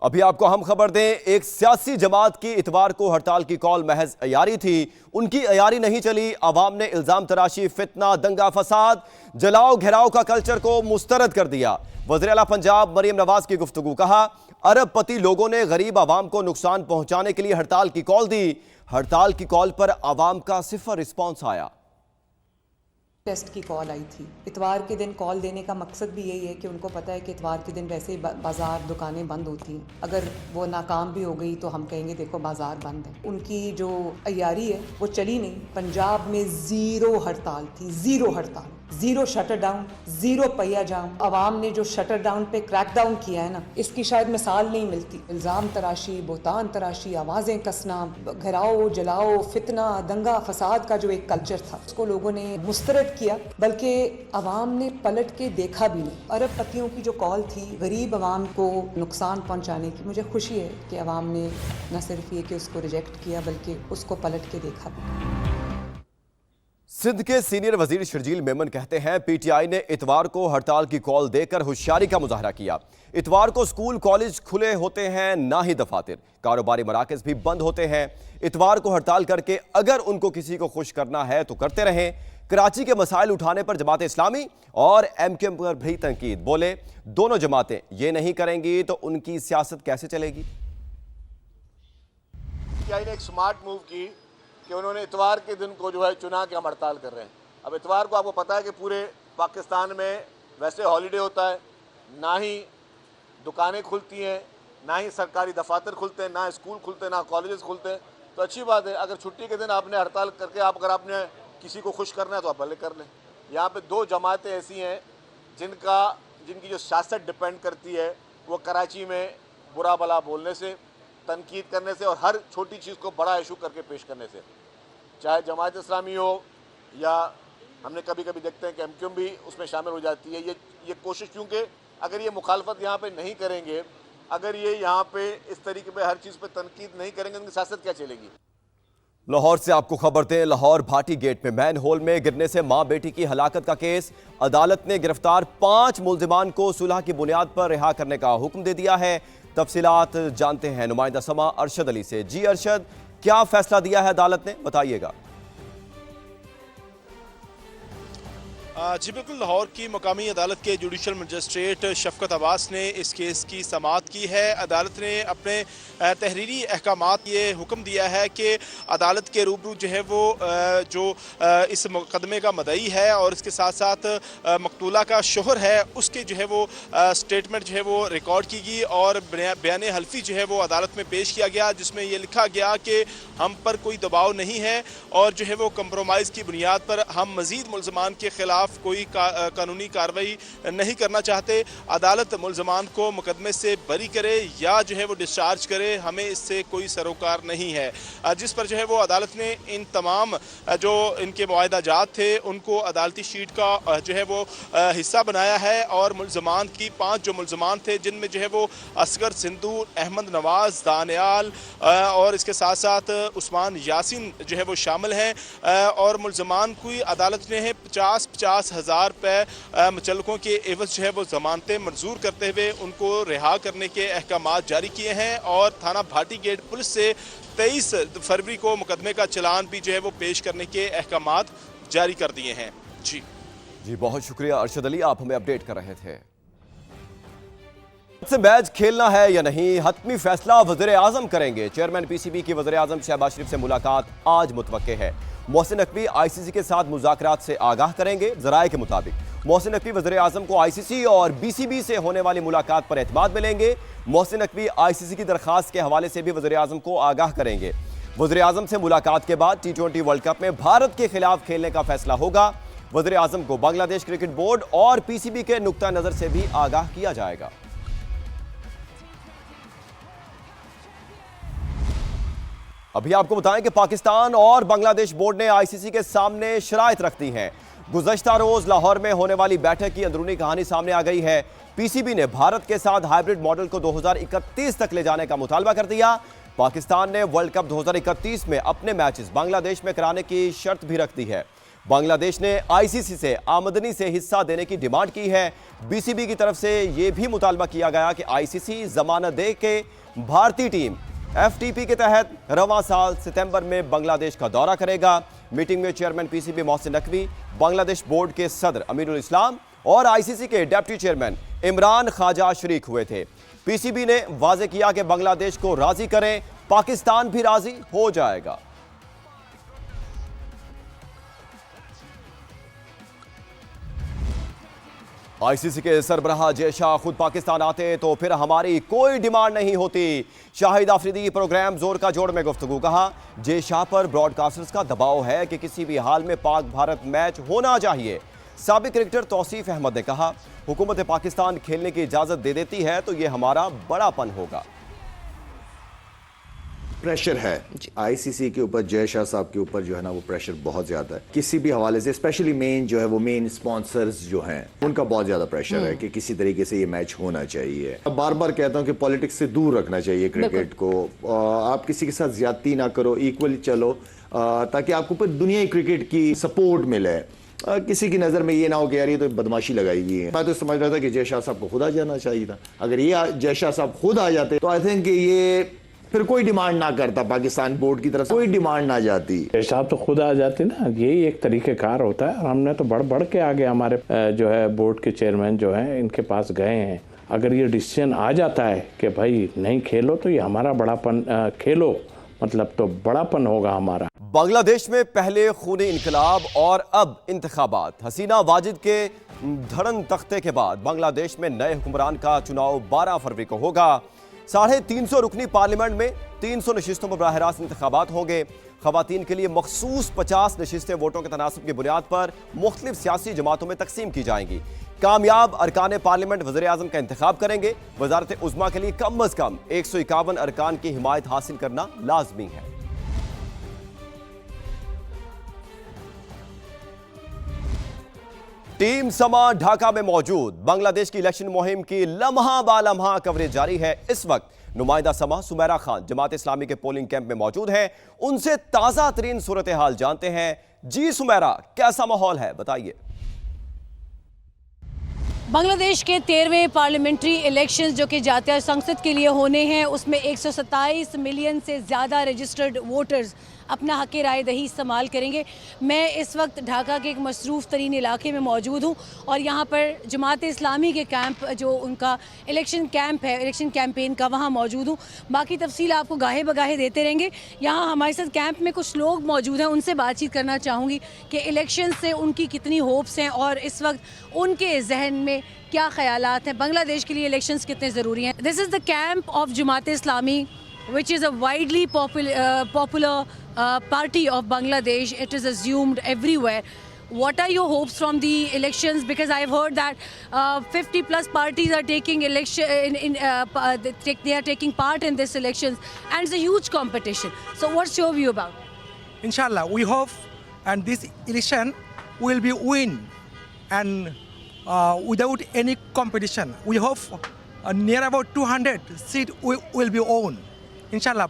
अभी आपको हम खबर दें, एक सियासी जमात की इतवार को हड़ताल की कॉल महज अयारी थी। उनकी अयारी नहीं चली। अवाम ने इल्जाम तराशी, फितना, दंगा फसाद, जलाओ घेराव का कल्चर को मुस्तरद कर दिया। वज़ीर आला पंजाब मरियम नवाज की गुफ्तगू, कहा अरबपति लोगों ने गरीब आवाम को नुकसान पहुंचाने के लिए हड़ताल की कॉल दी। हड़ताल की कॉल पर आवाम का सिफर रिस्पॉन्स आया। टेस्ट की कॉल आई थी। इतवार के दिन कॉल देने का मकसद भी यही है कि उनको पता है कि इतवार के दिन वैसे ही बाजार दुकानें बंद होती हैं। अगर वो नाकाम भी हो गई तो हम कहेंगे देखो बाजार बंद है। उनकी जो अय्यारी है वो चली नहीं। पंजाब में ज़ीरो हड़ताल थी, ज़ीरो हड़ताल, ज़ीरो शटर डाउन, ज़ीरो पहिया जाम। आवाम ने जो शटर डाउन पे क्रैक डाउन किया है ना, इसकी शायद मिसाल नहीं मिलती। इल्ज़ाम तराशी, बोतान तराशी, आवाज़ें कसना, घेराओ जलाओ, फितना, दंगा फसाद का जो एक कल्चर था उसको लोगों ने मुस्तरद किया, बल्कि अवाम ने पलट के देखा भी नहीं। अरबपतियों की जो कॉल थी गरीब अवाम को नुकसान पहुंचाने की, मुझे खुशी है कि अवाम ने न सिर्फ ये कि उसको रिजेक्ट किया बल्कि उसको पलट के देखा भी। सिंध के सीनियर वजीर शर्जील मेमन कहते हैं पीटीआई ने इतवार को हड़ताल की कॉल देकर होशियारी का मुजाहरा किया। इतवार को स्कूल कॉलेज खुले होते हैं, ना ही दफातर, कारोबारी मराकज भी बंद होते हैं। इतवार को हड़ताल करके अगर उनको किसी को खुश करना है तो करते रहें। कराची के मसाइल उठाने पर जमात इस्लामी और एमक्यूएम पर भी तनकीद, बोले दोनों जमातें ये नहीं करेंगी तो उनकी सियासत कैसे चलेगी। पीटीआई ने एक स्मार्ट मूव की कि उन्होंने इतवार के दिन को जो है चुना कि हम हड़ताल कर रहे हैं। अब इतवार को आपको पता है कि पूरे पाकिस्तान में वैसे हॉलीडे होता है, ना ही दुकानें खुलती हैं, ना ही सरकारी दफातर खुलते हैं, ना स्कूल खुलते हैं, ना कॉलेजेस खुलते हैं। तो अच्छी बात है, अगर छुट्टी के दिन आपने हड़ताल करके अगर आपने किसी को खुश करना है तो आप भले कर लें। यहाँ पे दो जमातें ऐसी हैं जिनकी जो सियासत डिपेंड करती है वो कराची में बुरा भला बोलने से, तनकीद करने से और हर छोटी चीज़ को बड़ा इशू करके पेश करने से, चाहे जमात इस्लामी हो या हमने कभी कभी देखते हैं कि एमक्यूएम भी उसमें शामिल हो जाती है। ये कोशिश, क्योंकि अगर ये मुखालफत यहाँ पे नहीं करेंगे, अगर ये यहाँ पे इस तरीके पे हर चीज़ पे तनकीद नहीं करेंगे, उनकी सियासत क्या चलेगी। लाहौर से आपको खबर दें, लाहौर भाटी गेट में मैन होल में गिरने से मां बेटी की हलाकत का केस। अदालत ने गिरफ्तार 5 मुल्जिमान को सुलह की बुनियाद पर रिहा करने का हुक्म दे दिया है। तफसीलात जानते हैं नुमाइंदा समा अरशद अली से। जी अरशद, क्या फैसला दिया है अदालत ने, बताइएगा। जी बिल्कुल, लाहौर की मुकामी अदालत के जुडिशल मजिस्ट्रेट शफकत अब्बास ने इस केस की समाअत की है। अदालत ने अपने तहरीरी अहकामात ये हुक्म दिया है कि अदालत के रूबरू जो है वो इस मुकदमे का मदई है और इसके साथ साथ मकतूला का शोहर है उसके जो है वो स्टेटमेंट जो है वो रिकॉर्ड की गई और बयान हल्फी जो है वो अदालत में पेश किया गया, जिसमें ये लिखा गया कि हम पर कोई दबाव नहीं है और जो है वो कंप्रोमाइज़ की बुनियाद पर हम मज़ीद मुल्ज़मान के खिलाफ कोई कानूनी कार्रवाई नहीं करना चाहते। अदालत मुल्ज़मान को मुकदमे से बरी करे या जो है वो डिस्चार्ज करे, हमें इससे कोई सरोकार नहीं है। जिस पर जो है वो अदालत ने इन तमाम जो इनके मुआहदाजात थे उनको अदालती शीट का जो है वो हिस्सा बनाया है और मुल्ज़मान की 5 जो मुल्ज़मान थे जिनमें जो है वो असगर सिंधु, अहमद नवाज, दानियाल और इसके साथ साथ उस्मान यासिन जो है वो शामिल हैं और मुल्ज़मान की अदालत ने 50,000 रुपये मुचल्लकों के एवज जो है वो जमानतें मंजूर करते हुए उनको रिहा करने के अहकामात जारी किए हैं और थाना भाटी गेट पुलिस से 23 फरवरी को मुकदमे का चालान भी जो है वो पेश करने के अहकामात जारी कर दिए हैं। जी बहुत शुक्रिया अरशद अली, आप हमें अपडेट कर रहे थे। से मैच खेलना है या नहीं, हतमी फैसला वज़ीर आज़म करेंगे। चेयरमैन पीसीबी की वज़ीर आज़म शहबाज शरीफ से मुलाकात आज मुतवक्के है। मोहसिन नकवी आईसीसी के साथ मुज़ाकरात से आगाह करेंगे। ज़राए के मुताबिक मोहसिन नकवी वज़ीर आज़म को आईसीसी और बीसीबी से होने वाली मुलाकात पर एतमाद मिलेंगे। मोहसिन नकवी आईसीसी की दरख्वास्त के हवाले से भी वज़ीर आज़म को आगाह करेंगे। वज़ीर आज़म से मुलाकात के बाद T20 वर्ल्ड कप में भारत के खिलाफ खेलने का फैसला होगा। वज़ीर आज़म को बांग्लादेश क्रिकेट बोर्ड और पीसीबी के नुक्ता नज़र से भी आगाह किया जाएगा। अभी आपको बताएं कि पाकिस्तान और बांग्लादेश बोर्ड ने आईसीसी के सामने शराइत रख दी हैं। गुज़श्ता रोज लाहौर में होने वाली बैठक की अंदरूनी कहानी सामने आ गई है। पीसीबी ने भारत के साथ हाइब्रिड मॉडल को 2031 तक ले जाने का मुतालबा कर दिया। पाकिस्तान ने वर्ल्ड कप 2031 में अपने मैचेस बांग्लादेश में कराने की शर्त भी रख दी है। बांग्लादेश ने आईसीसी से आमदनी से हिस्सा देने की डिमांड की है। बीसीबी की तरफ से यह भी मुतालबा किया गया कि आईसीसी जमानत दे के भारतीय टीम एफटीपी के तहत रवां साल सितंबर में बांग्लादेश का दौरा करेगा। मीटिंग में chairman PCB Mohsin Naqvi, Bangladesh board के सदर अमीरुल इस्लाम और आईसीसी के डिप्टी चेयरमैन इमरान ख्वाजा शरीक हुए थे। पीसीबी ने वाजे किया कि बांग्लादेश को राजी करें, पाकिस्तान भी राजी हो जाएगा। आईसीसी के सरबराह जय शाह खुद पाकिस्तान आते तो फिर हमारी कोई डिमांड नहीं होती। शाहिद आफरीदी की प्रोग्राम जोर का जोड़ में गुफ्तगू। कहा, जय शाह पर ब्रॉडकास्टर्स का दबाव है कि किसी भी हाल में पाक भारत मैच होना चाहिए। साबिक क्रिकेटर तौसीफ अहमद ने कहा, हुकूमत पाकिस्तान खेलने की इजाजत दे देती है तो यह हमारा बड़ापन होगा। प्रेशर है आईसीसी के ऊपर, जय शाह साहब के ऊपर जो है ना वो प्रेशर बहुत ज्यादा है किसी भी हवाले से, स्पेशली मेन जो है वो मेन स्पॉन्सर्स जो हैं उनका बहुत ज्यादा प्रेशर है कि किसी तरीके से ये मैच होना चाहिए। बार बार कहता हूँ कि पॉलिटिक्स से दूर रखना चाहिए क्रिकेट को। आप किसी के साथ ज्यादती ना करो, इक्वली चलो, ताकि आपको पूरी दुनिया क्रिकेट की सपोर्ट मिले। किसी की नजर में ये ना हो कि यार ये तो बदमाशी लगाई गई है। मैं तो समझ रहा था कि जय शाह साहब को खुद आ जाना चाहिए था। अगर ये जय शाह साहब खुद आ जाते तो आई थिंक ये फिर कोई डिमांड ना करता, पाकिस्तान बोर्ड की तरफ से कोई डिमांड ना जाती। जय साहब तो खुद आ जाते ना, यही एक तरीकेकार होता है। और हमने तो बढ़ बढ़ के आगे हमारे जो है बोर्ड के चेयरमैन जो हैं इनके पास गए हैं। अगर ये डिसीजन आ जाता है कि भाई नहीं खेलो तो ये हमारा बड़ापन, खेलो मतलब तो बड़ापन होगा हमारा। बांग्लादेश में पहले खूनी इनकलाब और अब इंतखाबात। हसीना वाजिद के धड़न तख्ते के बाद बांग्लादेश में नए हुक्मरान का चुनाव 12 फरवरी को होगा। 350 रुकनी पार्लियामेंट में 300 नशिस्तों पर बराह रास्त इंतखाबात होंगे। खवातीन के लिए मखसूस 50 नशिस्तें वोटों के तनासब की बुनियाद पर मुख्तलिफ सियासी जमातों में तकसीम की जाएंगी। कामयाब अरकान पार्लियामेंट वज़ीर आज़म का इंतखाब करेंगे। वज़ारत उज़्मा के लिए कम अज़ कम 151 अरकान की हिमायत हासिल करना लाजमी है। टीम समा ढाका में मौजूद। बांग्लादेश की इलेक्शन मुहिम की लम्हा बालम्हा कवरेज जारी है। इस वक्त नुमाइंदा समा सुमेरा खान जमात इस्लामी के पोलिंग कैंप में मौजूद हैं। उनसे ताज़ा तरीन सूरत हाल जानते हैं। जी सुमेरा, कैसा माहौल है, बताइए। बांग्लादेश के 13वें पार्लियामेंट्री इलेक्शंस जो कि जातीय संसद के लिए होने हैं, उसमें 127 मिलियन से ज़्यादा रजिस्टर्ड वोटर्स अपना हक़ राय दही इस्तेमाल करेंगे। मैं इस वक्त ढाका के एक मसरूफ़ तरीन इलाके में मौजूद हूँ और यहाँ पर जमात इस्लामी के कैंप जो उनका इलेक्शन कैंप है, इलेक्शन कैंपेन का, वहाँ मौजूद हूँ। बाकी तफसील आपको गाहे बगाहे देते रहेंगे। यहाँ हमारे साथ कैंप में कुछ लोग मौजूद हैं, उनसे बातचीत करना चाहूँगी कि इलेक्शन से उनकी कितनी होप्स हैं और इस वक्त उनके जहन में क्या ख्यालात हैं, बांग्लादेश के लिए इलेक्शंस कितने ज़रूरी हैं। This is the camp of Jamaat Islami which is a widely popular party of Bangladesh. It is assumed everywhere. What are your hopes from the elections? Because I've heard that 50 plus parties are taking they are taking part in this elections, and it's a huge competition. So what's your view about it? Inshallah, we hope and this election will be win and without any competition. We hope near about 200 seats will be won. Inshallah,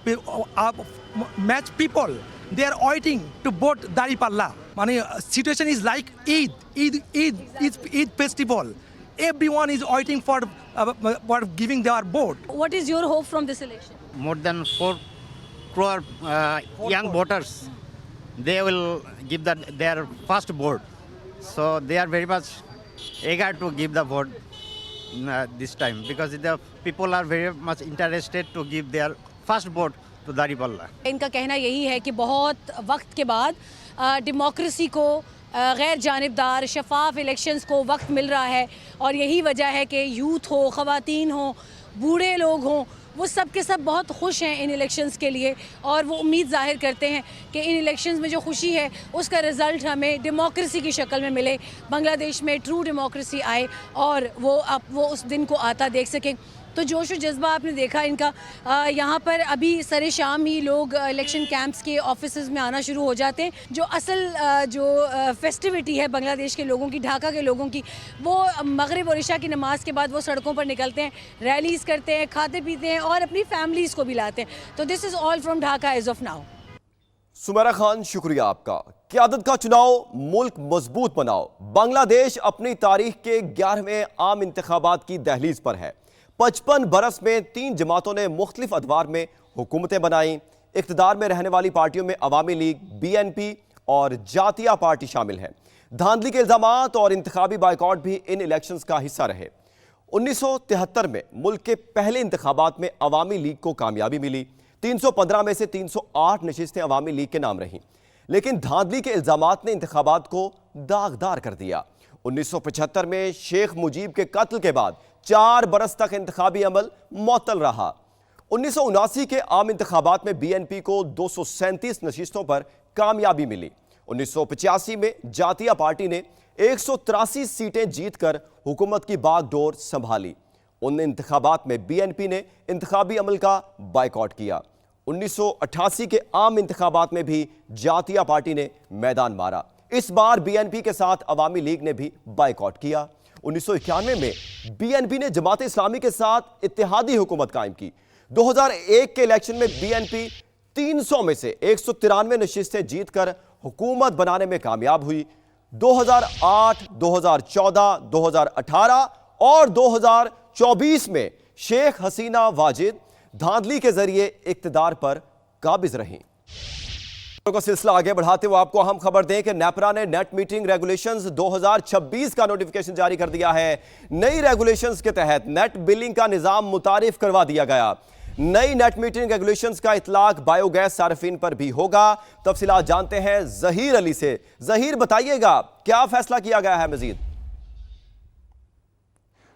match people, they are waiting to vote Daripalla. Situation is like Eid festival. Everyone is waiting for giving their vote. What is your hope from this election? More than 4 crore young voters, they will give their first vote. So they are very much eager to give the vote this time because the people are very much interested to give their first vote तो दारीपल्ला। इनका कहना यही है कि बहुत वक्त के बाद डेमोक्रेसी को, गैर जानिबदार शफाफ इलेक्शंस को वक्त मिल रहा है और यही वजह है कि यूथ हो, ख़वातीन हो, बूढ़े लोग हों, वो सब के सब बहुत खुश हैं इन इलेक्शंस के लिए और वो उम्मीद ज़ाहिर करते हैं कि इन इलेक्शंस में जो खुशी है उसका रिज़ल्ट हमें डेमोक्रेसी की शक्ल में मिले, बांग्लादेश में ट्रू डेमोक्रेसी आए और वो उस दिन को आता देख सकें। तो जोश और जज्बा आपने देखा इनका। यहाँ पर अभी सरे शाम ही लोग इलेक्शन कैंप्स के ऑफिसेज़ में आना शुरू हो जाते हैं। जो असल जो फेस्टिविटी है बांग्लादेश के लोगों की, ढाका के लोगों की, वो मगरिब और इशा की नमाज के बाद वो सड़कों पर निकलते हैं, रैलीज़ करते हैं, खाते पीते हैं और अपनी फैमिलीज़ को भी लाते हैं। तो this is all from Dhaka as of now. Sumera Khan, शुक्रिया आपका। क़यादत का चुनाव, मुल्क मजबूत बनाओ। बांग्लादेश अपनी तारीख के 11वें आम इंतखाबात की दहलीज पर है। 55 बरस में 3 जमातों ने मुख्तलिफ अदवार में हुकूमतें बनाई। इख्तिदार में रहने वाली पार्टियों में अवामी लीग, BNP और जातिया पार्टी शामिल हैं। धांधली के इल्जामात और इंतखाबी बाइकआउट भी इन इलेक्शंस का हिस्सा रहे। 1973 में मुल्क के पहले इंतखाबात में अवामी लीग को कामयाबी मिली। 315 में से 308 नशिस्तें अवामी लीग के नाम रहीं, लेकिन धांधली के इल्जामात ने इंतखाबात को दागदार कर दिया। 1975 में शेख मुजीब के कत्ल के बाद 4 बरस तक इंतखाबी अमल मुअत्तल रहा। 1979 के आम इंतखाबात में BNP को 237 नशिस्तों पर कामयाबी मिली। 1985 में जातिया पार्टी ने 183 सीटें जीतकर हुकूमत की बागडोर संभाली। उन इंतखाबात में BNP ने इंतखाबी अमल का बाइकआउट किया। 1988 के आम इंतखाबात में भी जातिया पार्टी ने मैदान मारा। इस बार BNP के साथ अवामी लीग ने भी बाइकआउट किया। 1991 में BNP ने जमात इस्लामी के साथ इत्तेहादी हुकूमत कायम की। 2001 के इलेक्शन में BNP 300 में से 193 नशिस्तें जीतकर हुकूमत बनाने में कामयाब हुई। 2008, 2014, 2018 और 2024 में शेख हसीना वाजिद धांधली के जरिए इक्तदार पर काबिज रहीं। का सिलसिला आगे बढ़ाते हुए आपको अहम खबर दें कि नेपरा ने नेट मीटरिंग रेगुलेशंस 2026 का नोटिफिकेशन जारी कर दिया है। नई रेगुलेशंस के तहत नेट बिलिंग का निजाम मुतारिफ करवा दिया गया। नई नेट मीटरिंग रेगुलेशंस का इतलाक बायोगैस सार्फिन पर भी होगा। तफसीलात जानते हैं जहीर अली से। जहीर, बताइएगा क्या फैसला किया गया है मजीद?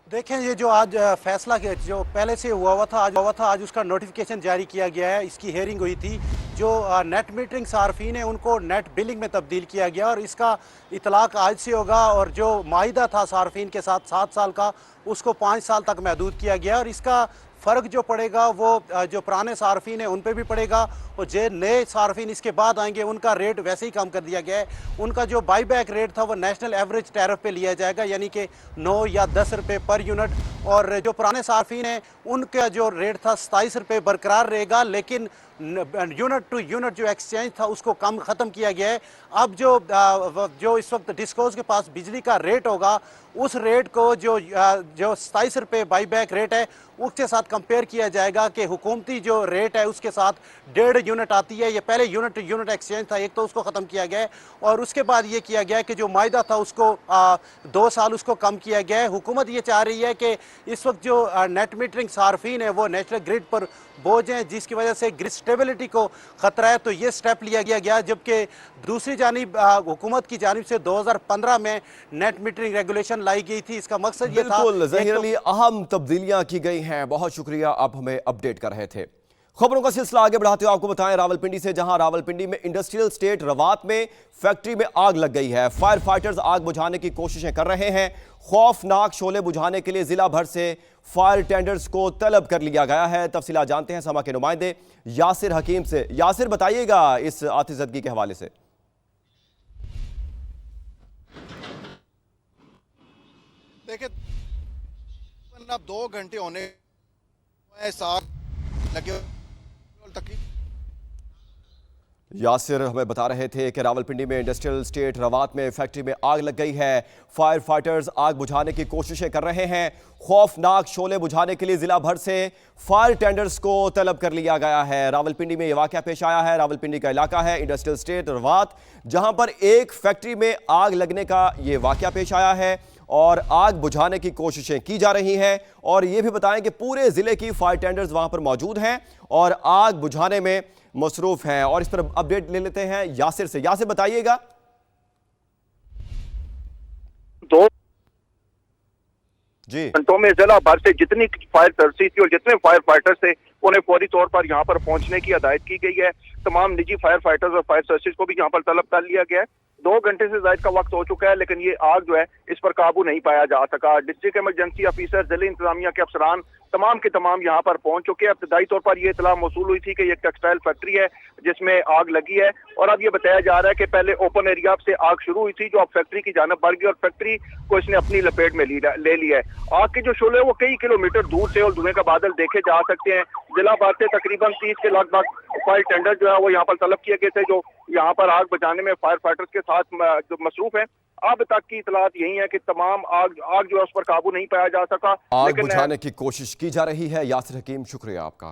देखें, ये जो आज फैसला जो पहले से हुआ था आज उसका नोटिफिकेशन जारी किया गया है। इसकी हेयरिंग हुई थी। जो नेट मीटरिंग सार्फिन है उनको नेट बिलिंग में तब्दील किया गया और इसका इतलाक आज से होगा। और जो माहिदा था सार्फिन के साथ 7 साल का, उसको 5 साल तक महदूद किया गया। और इसका फ़र्क जो पड़ेगा वो जो पुराने सार्फिन है उन पे भी पड़ेगा और जो नए सार्फिन इसके बाद आएंगे उनका रेट वैसे ही कम कर दिया गया है। उनका जो बाईबैक रेट था वो नेशनल एवरेज टैरिफ पे लिया जाएगा, यानी कि 9 या 10 रुपये पर यूनिट। और जो पुराने सार्फिन हैं उनका जो रेट था 27 रुपये बरकरार रहेगा, लेकिन यूनिट टू यूनिट जो एक्सचेंज था उसको ख़त्म किया गया है। अब जो इस वक्त डिस्कोज के पास बिजली का रेट होगा उस रेट को जो 27 रुपये बाईबैक रेट है उसके साथ कंपेयर किया जाएगा कि हुकूमती जो रेट है उसके साथ 1.5 यूनिट आती है। ये पहले यूनिट टू यूनिट एक्सचेंज था, एक तो उसको ख़त्म किया गया है और उसके बाद ये किया गया है कि जो मायदा था उसको 2 साल उसको कम किया गया है। हुकूमत ये चाह रही है कि इस वक्त जो नेट मीटरिंग सार्फिन है वो नेशनल ग्रिड पर बोझ हैं, जिसकी वजह से ग्रिड स्टेबिलिटी को ख़तरा है, तो ये स्टेप लिया गया। जबकि दूसरी जानिब हुकूमत की जानिब से 2015 में नेट मीटरिंग रेगुलेशन लाई गई थी। इसका मकसद ये था। ज़हीर अली, अहम तब्दीलियां की गई हैं, बहुत शुक्रिया, आप हमें अपडेट कर रहे थे। खबरों का सिलसिला आगे बढ़ाते हुए आपको बताएं रावलपिंडी से, जहां रावलपिंडी में इंडस्ट्रियल स्टेट रवात में फैक्ट्री में आग लग गई है। फायर फाइटर्स आग बुझाने की कोशिशें कर रहे हैं। खौफनाक शोले बुझाने के लिए जिला भर से फायर टेंडर्स को तलब कर लिया गया है। तफसीलात जानते हैं समा के नुमाइंदे यासिर हकीम से। यासिर, बताइएगा इस आतिशज़दगी के हवाले से। देखिए, अब 2 घंटे होने साथ लगे तकरीबन। यासिर हमें बता रहे थे कि रावलपिंडी में इंडस्ट्रियल स्टेट रवात में फैक्ट्री में आग लग गई है। फायर फाइटर्स आग बुझाने की कोशिशें कर रहे हैं। खौफनाक शोले बुझाने के लिए जिला भर से फायर टेंडर्स को तलब कर लिया गया है। रावलपिंडी में यह वाकया पेश आया है। रावलपिंडी का इलाका है इंडस्ट्रियल स्टेट रवात, जहां पर एक फैक्ट्री में आग लगने का यह वाकया पेश आया है और आग बुझाने की कोशिशें की जा रही हैं। और यह भी बताएं कि पूरे जिले की फायर टेंडर्स वहां पर मौजूद हैं और आग बुझाने में मसरूफ हैं। और इस पर अपडेट ले लेते हैं यासिर से। यासिर, बताइएगा। 2 जी घंटों में जिला भर से जितनी फायर सर्विस थी और जितने फायर फाइटर्स थे उन्हें फौरी तौर पर यहाँ पर पहुंचने की हिदायत की गई है। तमाम निजी फायर फाइटर्स और फायर सर्विस को भी यहाँ पर तलब कर लिया गया है। 2 घंटे से ज्यादा का वक्त हो चुका है, लेकिन ये आग जो है इस पर काबू नहीं पाया जा सका। डिस्ट्रिक्ट इमरजेंसी ऑफिसर, जिले इंतजामिया के अफसरान तमाम के तमाम यहाँ पर पहुंच चुके हैं। इब्तदाई तौर पर यह इतला मौसूल हुई थी कि ये टेक्सटाइल फैक्ट्री है जिसमें आग लगी है और अब ये बताया जा रहा है कि पहले ओपन एरिया से आग शुरू हुई थी जो अब फैक्ट्री की जानब बढ़ गई और फैक्ट्री को इसने अपनी लपेट में ले लिया है। आग के जो शोले वो कई किलोमीटर दूर से और धुएं का बादल देखे जा सकते हैं। जिला भर से तकरीबन 30 के लगभग फायर टेंडर जो है वो यहाँ पर तलब किए गए थे, जो यहाँ पर आग बुझाने में फायर फाइटर्स के साथ जो मसरूफ है। अब तक की इतलात यही है कि तमाम आग जो है उस पर काबू नहीं पाया जा सका। आग बुझाने की कोशिश की जा रही है। यासिर हकीम, शुक्रिया आपका।